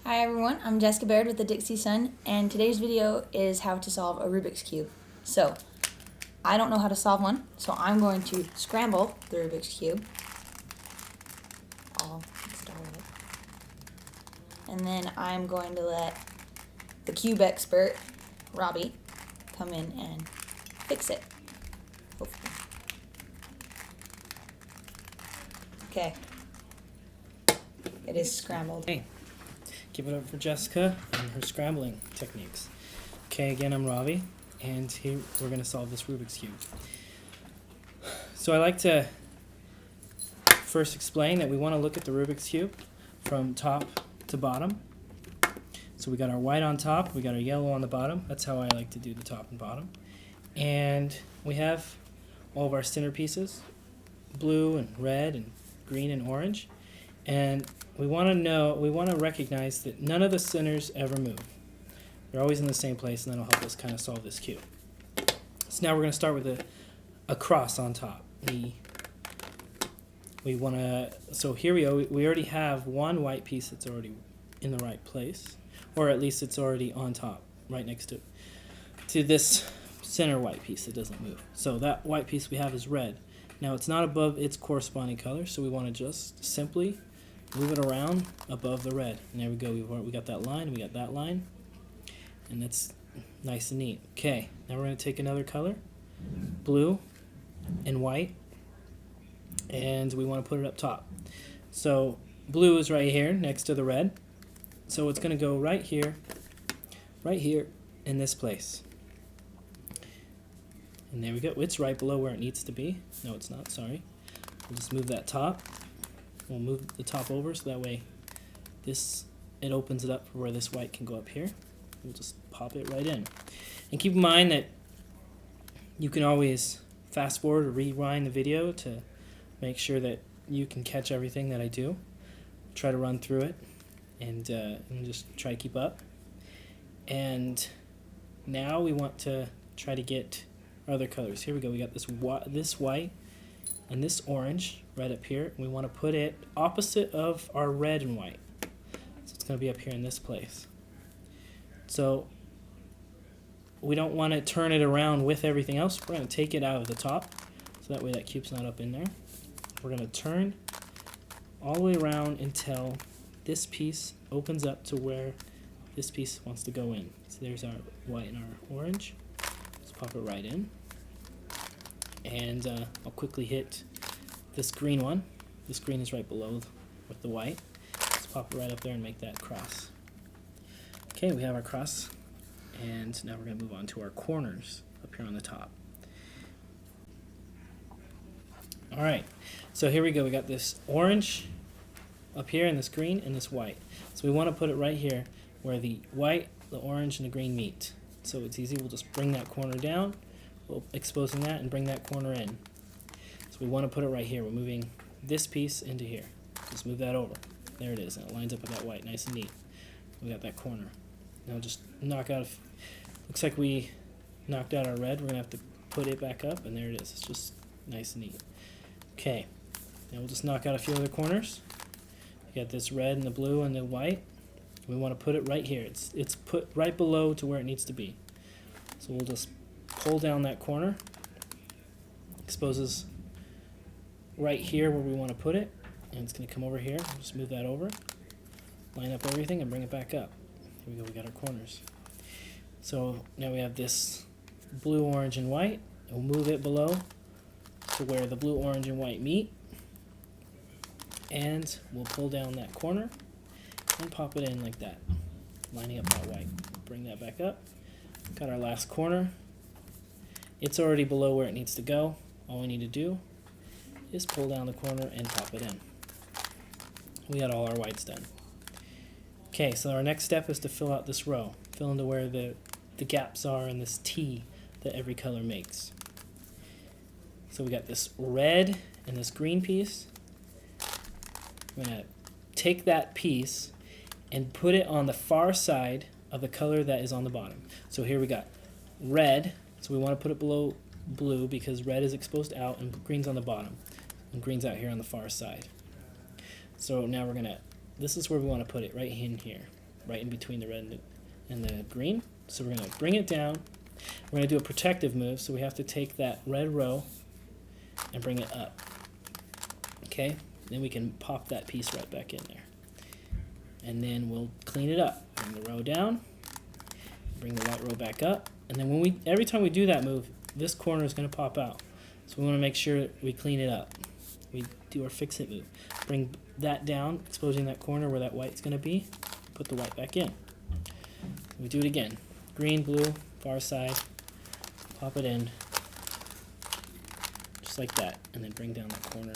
Hi everyone, I'm Jessica Baird with the Dixie Sun, and today's video is how to solve a Rubik's Cube. So, I don't know how to solve one, so I'm going to scramble the Rubik's Cube. I'll start it. And then I'm going to let the cube expert, Robbie, come in and fix it. Hopefully. Okay. It is scrambled. Hey, give it up for Jessica and her scrambling techniques. Okay, again, I'm Robbie, and here we're going to solve this Rubik's Cube. So I like to first explain that we want to look at the Rubik's Cube from top to bottom. So we got our white on top, we got our yellow on the bottom. That's how I like to do the top and bottom. And we have all of our center pieces, blue and red and green and orange. And we want to recognize that none of the centers ever move. They're always in the same place, and that'll help us kind of solve this cube. So now we're going to start with a cross on top. So here we go. We already have one white piece that's already in the right place, or at least it's already on top, right next to this center white piece that doesn't move. So that white piece we have is red. Now it's not above its corresponding color, so we want to just simply move it around above the red. And there we go. We got that line, we got that line, and that's nice and neat. Okay, now we're going to take another color, blue and white, and we want to put it up top. So blue is right here next to the red, so it's going to go right here, in this place. And there we go. It's right below where it needs to be. No, it's not. Sorry. We'll just move that top. We'll move the top over so that way it opens it up for where this white can go up here. We'll just pop it right in. And keep in mind that you can always fast forward or rewind the video to make sure that you can catch everything that I do. Try to run through it and just try to keep up. And now we want to try to get our other colors. Here we go. We got this white and this orange right up here. We want to put it opposite of our red and white. So it's going to be up here in this place. So we don't want to turn it around with everything else. We're going to take it out of the top, so that way that cube's not up in there. We're going to turn all the way around until this piece opens up to where this piece wants to go in. So there's our white and our orange. Let's pop it right in. And I'll quickly hit this green one. This green is right below with the white. Let's pop it right up there and make that cross. Okay, we have our cross, and now we're going to move on to our corners up here on the top. Alright, so here we go. We got this orange up here and this green and this white. So we want to put it right here where the white, the orange, and the green meet. So it's easy. We'll just bring that corner down, exposing that, and bring that corner in. So we want to put it right here. We're moving this piece into here. Just move that over. There it is, and it lines up with that white, nice and neat. We got that corner. Now just knock out, looks like we knocked out our red. We're going to have to put it back up, and there it is. It's just nice and neat. Okay, now we'll just knock out a few other corners. You got this red and the blue and the white. We want to put it right here. It's put right below to where it needs to be. So we'll just pull down that corner. Exposes right here where we want to put it, and it's going to come over here. Just move that over, line up everything, and bring it back up. Here we go. We got our corners. So now we have this blue, orange, and white. We'll move it below to where the blue, orange, and white meet, and we'll pull down that corner and pop it in like that, lining up that white. Bring that back up. Got our last corner. It's already below where it needs to go. All we need to do is pull down the corner and pop it in. We got all our whites done. Okay, so our next step is to fill out this row. Fill into where the gaps are in this T that every color makes. So we got this red and this green piece. We're going to take that piece and put it on the far side of the color that is on the bottom. So here we got red, so we want to put it below blue because red is exposed out and green's on the bottom, and green's out here on the far side. So now we're going to, this is where we want to put it, right in here. right in between the red and the green. So we're going to bring it down. We're going to do a protective move, so we have to take that red row and bring it up. Okay, then we can pop that piece right back in there. And then we'll clean it up. Bring the row down, bring the white row back up, and then every time we do that move, this corner is going to pop out. So we want to make sure we clean it up. We do our fix it move. Bring that down, exposing that corner where that white's going to be. Put the white back in. We do it again. Green, blue, far side. Pop it in. Just like that. And then bring down that corner.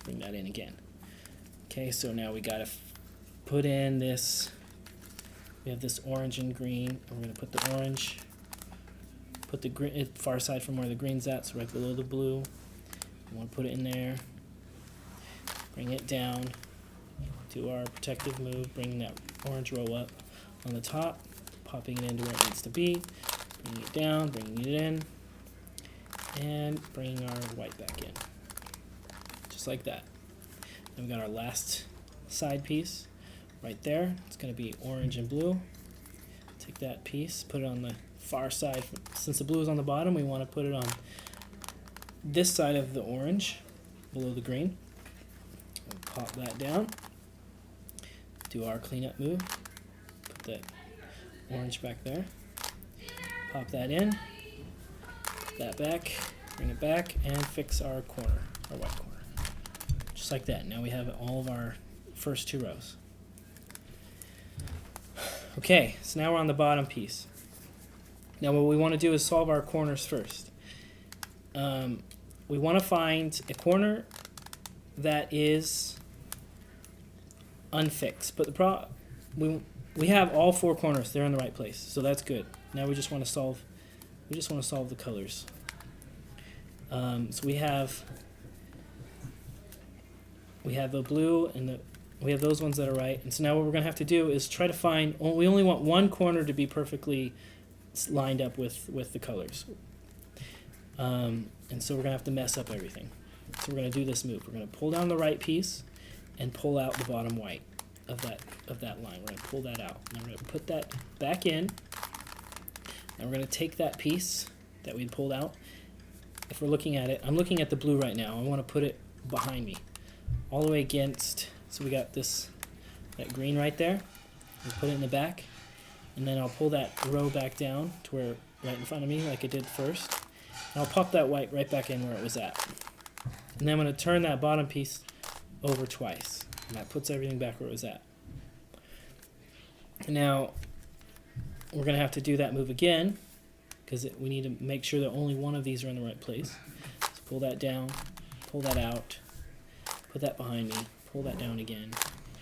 Bring that in again. Okay, so now we got to put in this. We have this orange and green. And we're going to put the orange. Put the green, far side from where the green's at, so right below the blue. We want to put it in there. Bring it down. Do our protective move. Bring that orange row up on the top. Popping it into where it needs to be. Bringing it down. Bringing it in. And bringing our white back in. Just like that. Then we got our last side piece right there. It's going to be orange and blue. Take that piece. Put it on the far side. Since the blue is on the bottom, we want to put it on this side of the orange, below the green. We'll pop that down. Do our cleanup move. Put that orange back there. Pop that in. Put that back. Bring it back and fix our corner, our white corner. Just like that. Now we have all of our first two rows. Okay, so now we're on the bottom piece. Now what we want to do is solve our corners first. We want to find a corner that is unfixed, but we have all four corners. They're in the right place, so that's good. Now we just want to solve. We just want to solve the colors. So we have the blue and we have those ones that are right. And so now what we're going to have to do is try to find. We only want one corner to be perfectly lined up with the colors. And so we're going to have to mess up everything. So we're going to do this move. We're going to pull down the right piece and pull out the bottom white of that line. We're going to pull that out. And we're going to put that back in. And we're going to take that piece that we pulled out. If we're looking at it, I'm looking at the blue right now. I want to put it behind me, all the way against. So we got that green right there. We'll put it in the back. And then I'll pull that row back down to where right in front of me like I did first. And I'll pop that white right back in where it was at. And then I'm going to turn that bottom piece over twice. And that puts everything back where it was at. And now we're going to have to do that move again because we need to make sure that only one of these are in the right place. So pull that down, pull that out, put that behind me, pull that down again,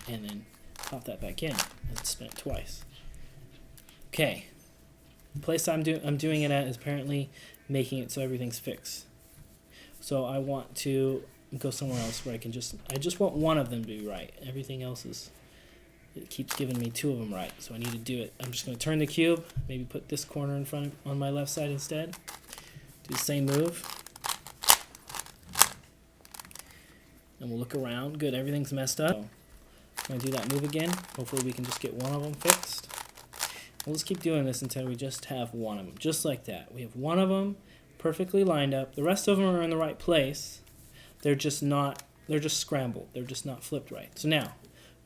and then pop that back in and spin it twice. Okay, the place I'm doing it at is apparently making it so everything's fixed. So I want to go somewhere else where I just want one of them to be right. Everything else it keeps giving me two of them right. So I need to do it. I'm just going to turn the cube, maybe put this corner in front on my left side instead. Do the same move. And we'll look around. Good, everything's messed up. So I'm going to do that move again. Hopefully we can just get one of them fixed. We'll just keep doing this until we just have one of them. Just like that. We have one of them perfectly lined up. The rest of them are in the right place. They're just scrambled. They're just not flipped right. So now,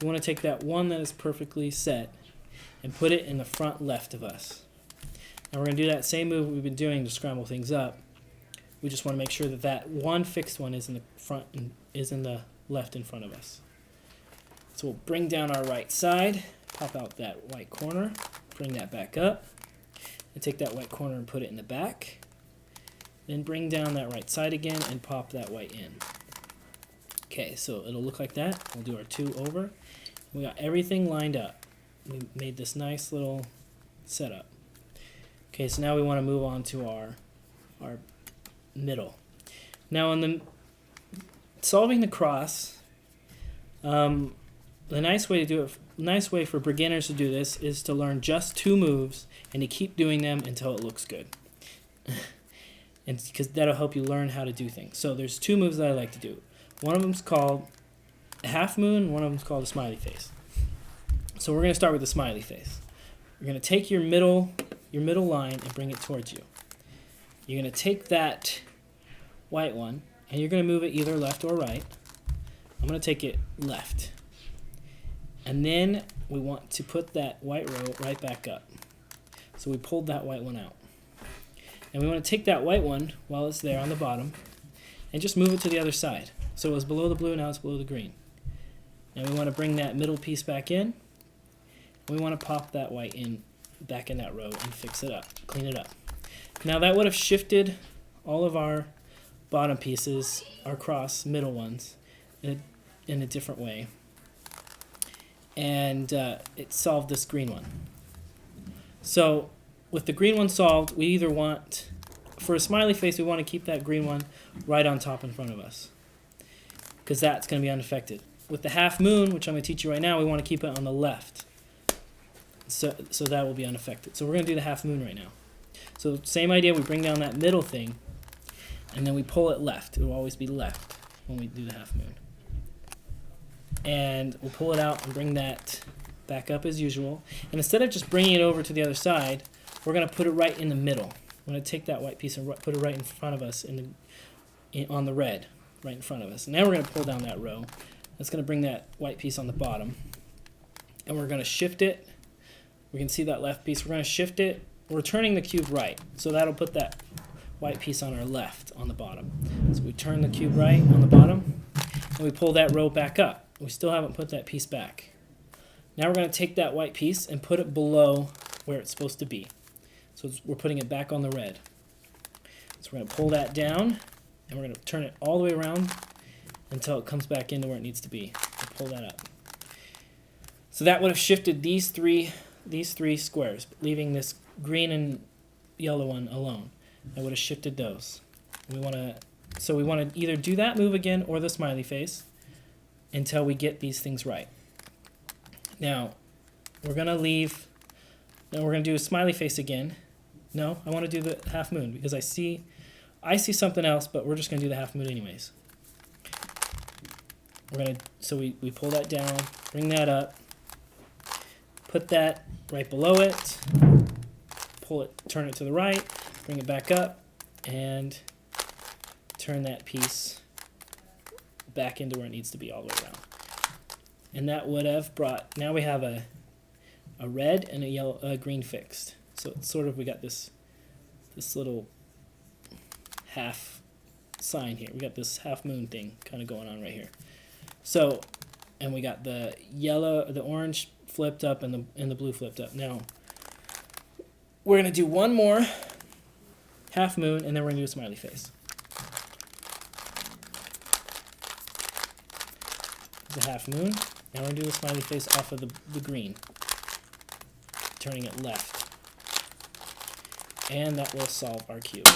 we want to take that one that is perfectly set and put it in the front left of us. Now we're going to do that same move we've been doing to scramble things up. We just want to make sure that that one fixed one is in the front and is in the left in front of us. So we'll bring down our right side, pop out that white corner, bring that back up, and take that white corner and put it in the back. Then bring down that right side again and pop that white in. Okay, so it'll look like that. We'll do our two over. We got everything lined up. We made this nice little setup. Okay, so now we want to move on to our middle. Now in the solving the cross, the nice way for beginners to do this is to learn just two moves and to keep doing them until it looks good. And because that'll help you learn how to do things. So there's two moves that I like to do. One of them's called a half moon, one of them's called a smiley face. So we're going to start with the smiley face. You're going to take your middle line and bring it towards you. You're going to take that white one and you're going to move it either left or right. I'm going to take it left. And then we want to put that white row right back up. So we pulled that white one out. And we want to take that white one while it's there on the bottom and just move it to the other side. So it was below the blue, now it's below the green. And we want to bring that middle piece back in. We want to pop that white in back in that row and fix it up, clean it up. Now that would have shifted all of our bottom pieces, our cross middle ones, in a different way. And it solved this green one. So with the green one solved, we either want, for a smiley face, we want to keep that green one right on top in front of us, because that's going to be unaffected. With the half moon, which I'm going to teach you right now, we want to keep it on the left. So that will be unaffected. So we're going to do the half moon right now. So same idea, we bring down that middle thing, and then we pull it left. It will always be left when we do the half moon. And we'll pull it out and bring that back up as usual. And instead of just bringing it over to the other side, we're going to put it right in the middle. We're going to take that white piece and put it right in front of us on the red, right in front of us. Now we're going to pull down that row. That's going to bring that white piece on the bottom. And we're going to shift it. We can see that left piece. We're going to shift it. We're turning the cube right. So that'll put that white piece on our left on the bottom. So we turn the cube right on the bottom, and we pull that row back up. We still haven't put that piece back. Now we're going to take that white piece and put it below where it's supposed to be. So we're putting it back on the red. So we're going to pull that down, and we're going to turn it all the way around until it comes back into where it needs to be. And pull that up. So that would have shifted these three squares, leaving this green and yellow one alone. That would have shifted those. So we want to either do that move again or the smiley face until we get these things right. Now, we're going to do a smiley face again. No, I want to do the half moon because I see something else, but we're just going to do the half moon anyways. So we pull that down, bring that up, put that right below it, pull it, turn it to the right, bring it back up, and turn that piece back into where it needs to be all the way around. And that would have brought, now we have a red and a green fixed. So it's sort of, we got this little half sign here. We got this half moon thing kind of going on right here. So, and we got the orange flipped up and the blue flipped up. Now, we're going to do one more half moon, and then we're going to do a smiley face. The half moon. Now we're going to do the smiley face off of the green, turning it left. And that will solve our cube.